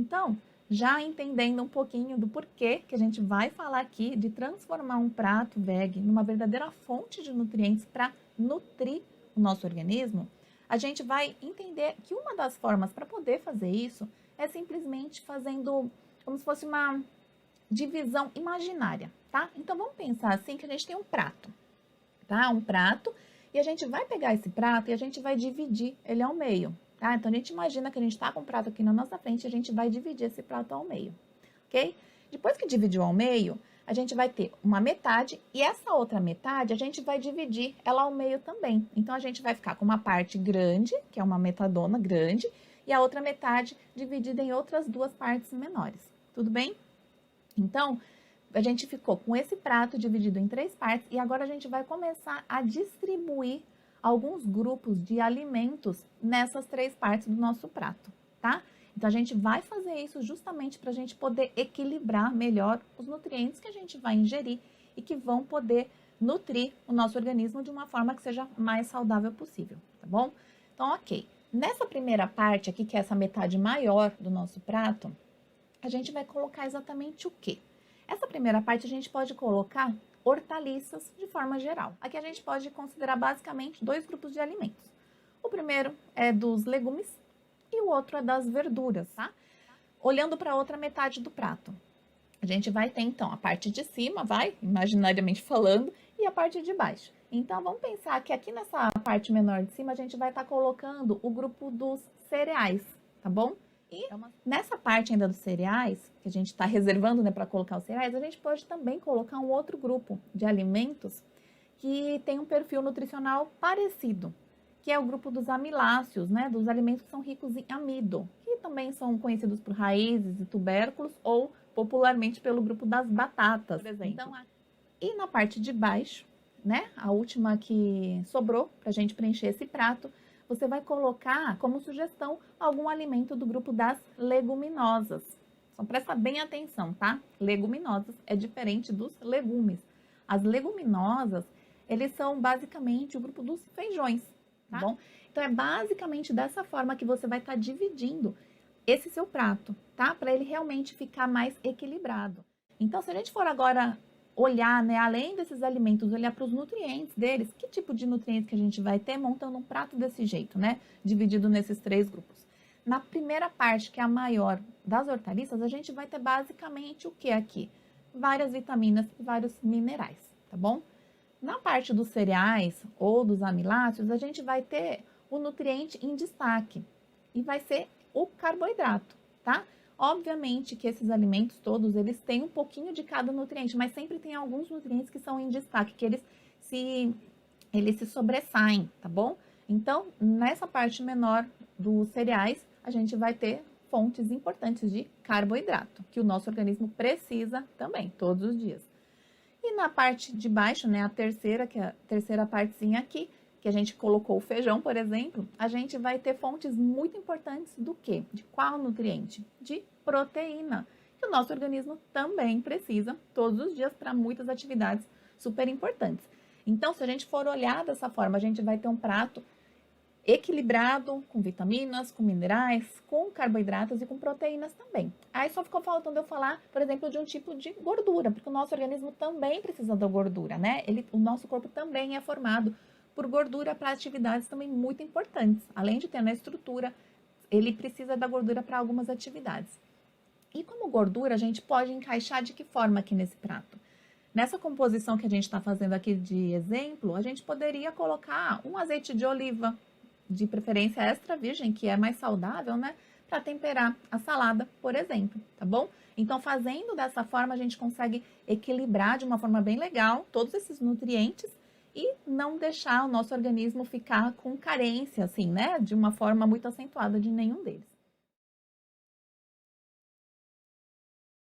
Então, já entendendo um pouquinho do porquê que a gente vai falar aqui de transformar um prato veg numa verdadeira fonte de nutrientes para nutrir o nosso organismo, a gente vai entender que uma das formas para poder fazer isso é simplesmente fazendo como se fosse uma divisão imaginária, tá? Então, vamos pensar assim que a gente tem um prato, tá? Um prato, e a gente vai pegar esse prato e a gente vai dividir ele ao meio, tá? Então, a gente imagina que a gente está com um prato aqui na nossa frente e a gente vai dividir esse prato ao meio, ok? Depois que dividiu ao meio, a gente vai ter uma metade e essa outra metade a gente vai dividir ela ao meio também. Então, a gente vai ficar com uma parte grande, que é uma metadona grande, e a outra metade dividida em outras duas partes menores. Tudo bem? Então, a gente ficou com esse prato dividido em 3 partes e agora a gente vai começar a distribuir alguns grupos de alimentos nessas 3 partes do nosso prato, tá? Então, a gente vai fazer isso justamente para a gente poder equilibrar melhor os nutrientes que a gente vai ingerir e que vão poder nutrir o nosso organismo de uma forma que seja mais saudável possível, tá bom? Então, ok. Nessa primeira parte aqui, que é essa metade maior do nosso prato, a gente vai colocar exatamente o quê? Essa primeira parte a gente pode colocar hortaliças de forma geral. Aqui a gente pode considerar basicamente 2 grupos de alimentos. O primeiro é dos legumes e o outro é das verduras, tá? Olhando para a outra metade do prato, a gente vai ter então a parte de cima, imaginariamente falando, e a parte de baixo. Então, vamos pensar que aqui nessa parte menor de cima a gente vai estar colocando o grupo dos cereais, tá bom? E nessa parte ainda dos cereais, que a gente está reservando, né, para colocar os cereais, a gente pode também colocar um outro grupo de alimentos que tem um perfil nutricional parecido, que é o grupo dos amiláceos, né, dos alimentos que são ricos em amido, que também são conhecidos por raízes e tubérculos ou popularmente pelo grupo das batatas, por exemplo. Então, e na parte de baixo, né, a última que sobrou para a gente preencher esse prato, você vai colocar como sugestão algum alimento do grupo das leguminosas. Só presta bem atenção, tá? Leguminosas é diferente dos legumes. As leguminosas, eles são basicamente o grupo dos feijões, tá bom? Então, é basicamente dessa forma que você vai estar dividindo esse seu prato, tá? Para ele realmente ficar mais equilibrado. Então, se a gente for agora olhar, né, além desses alimentos, olhar para os nutrientes deles, que tipo de nutrientes que a gente vai ter montando um prato desse jeito, né? Dividido nesses 3 grupos. Na primeira parte, que é a maior das hortaliças, a gente vai ter basicamente o que aqui? Várias vitaminas e vários minerais, tá bom? Na parte dos cereais ou dos amiláceos, a gente vai ter o nutriente em destaque e vai ser o carboidrato, tá? Obviamente que esses alimentos todos, eles têm um pouquinho de cada nutriente, mas sempre tem alguns nutrientes que são em destaque, que eles se sobressaem, tá bom? Então, nessa parte menor dos cereais, a gente vai ter fontes importantes de carboidrato, que o nosso organismo precisa também, todos os dias. E na parte de baixo, né, a terceira, que é a terceira partezinha aqui, que a gente colocou o feijão, por exemplo, a gente vai ter fontes muito importantes do quê? De qual nutriente? De proteína, que o nosso organismo também precisa todos os dias para muitas atividades super importantes. Então, se a gente for olhar dessa forma, a gente vai ter um prato equilibrado, com vitaminas, com minerais, com carboidratos e com proteínas também. Aí só ficou faltando eu falar, por exemplo, de um tipo de gordura, porque o nosso organismo também precisa da gordura, né? O nosso corpo também é formado por gordura para atividades também muito importantes. Além de ter na estrutura, ele precisa da gordura para algumas atividades. E como gordura, a gente pode encaixar de que forma aqui nesse prato? Nessa composição que a gente está fazendo aqui de exemplo, a gente poderia colocar um azeite de oliva, de preferência extra virgem, que é mais saudável, né? Para temperar a salada, por exemplo, tá bom? Então, fazendo dessa forma, a gente consegue equilibrar de uma forma bem legal todos esses nutrientes e não deixar o nosso organismo ficar com carência, assim, né? De uma forma muito acentuada de nenhum deles.